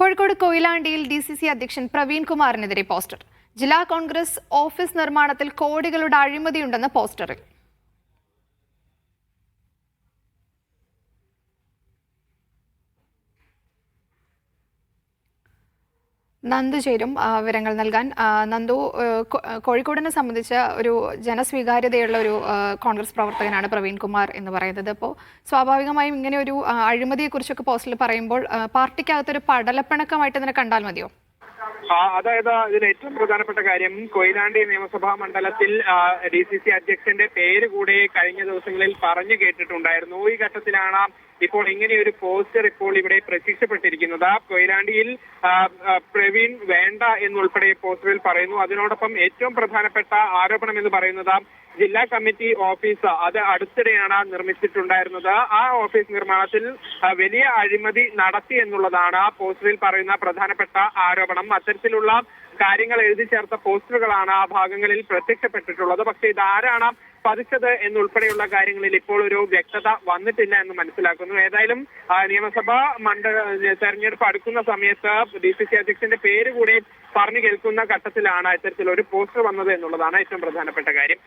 Kozhikode കൊയിലാണ്ടിയിൽ DCC അധ്യക്ഷൻ Praveen കുമാറിനെതിരെ poster. ജില്ലാ Congress office നിർമ്മാണത്തിൽ കോടികളുടെ അഴിമതിയുണ്ടെന്ന് പോസ്റ്ററിൽ. നന്ദു ചേരും വിവരങ്ങൾ നൽകാൻ. നന്ദു, കോഴിക്കോടിനെ സംബന്ധിച്ച് ഒരു ജനസ്വീകാര്യതയുള്ള ഒരു കോൺഗ്രസ് പ്രവർത്തകനാണ് പ്രവീൺ കുമാർ എന്ന് പറയുന്നത്. അപ്പോൾ സ്വാഭാവികമായും ഇങ്ങനെ ഒരു അഴിമതിയെക്കുറിച്ചൊക്കെ പോസ്റ്റിൽ പറയുമ്പോൾ പാർട്ടിക്കകത്തൊരു പടലപ്പിണക്കമായിട്ട് ഇതിനെ കണ്ടാൽ മതിയോ? അതായത് ഇതിൽ ഏറ്റവും പ്രധാനപ്പെട്ട കാര്യം, കൊയിലാണ്ടി നിയമസഭാ മണ്ഡലത്തിൽ DCC അധ്യക്ഷന്റെ പേര് കൂടി കഴിഞ്ഞ ദിവസങ്ങളിൽ പറഞ്ഞു കേട്ടിട്ടുണ്ടായിരുന്നു. ഈ ഘട്ടത്തിലാണ് ഇപ്പോൾ ഇങ്ങനെയൊരു പോസ്റ്റർ ഇപ്പോൾ ഇവിടെ പ്രത്യക്ഷപ്പെട്ടിരിക്കുന്നത്. കൊയിലാണ്ടിയിൽ പ്രവീൺ വേണ്ട എന്നുൾപ്പെടെ പോസ്റ്ററിൽ പറയുന്നു. അതിനോടൊപ്പം ഏറ്റവും പ്രധാനപ്പെട്ട ആരോപണം എന്ന് പറയുന്നത് ജില്ലാ കമ്മിറ്റി ഓഫീസ് അത് അടുത്തിടെയാണ് നിർമ്മിച്ചിട്ടുണ്ടായിരുന്നത്. ആ ഓഫീസ് നിർമ്മാണത്തിൽ വലിയ അഴിമതി നടത്തി എന്നുള്ളതാണ് പോസ്റ്ററിൽ പറയുന്ന പ്രധാനപ്പെട്ട ആരോപണം. അത്തരത്തിലുള്ള കാര്യങ്ങൾ എഴുതി ചേർത്ത പോസ്റ്ററുകളാണ് ആ ഭാഗങ്ങളിൽ പ്രത്യക്ഷപ്പെട്ടിട്ടുള്ളത്. പക്ഷേ ഇതാരാണ് പതിച്ചത് എന്നുൾപ്പെടെയുള്ള കാര്യങ്ങളിൽ ഇപ്പോൾ ഒരു വ്യക്തത വന്നിട്ടില്ല എന്ന് മനസ്സിലാക്കുന്നു. ഏതായാലും നിയമസഭാ തെരഞ്ഞെടുപ്പ് അടുക്കുന്ന സമയത്ത് DCC അധ്യക്ഷന്റെ പേര് കൂടി പറഞ്ഞു കേൾക്കുന്ന ഘട്ടത്തിലാണ് ഇത്തരത്തിലൊരു പോസ്റ്റർ വന്നത് എന്നുള്ളതാണ് ഏറ്റവും പ്രധാനപ്പെട്ട കാര്യം.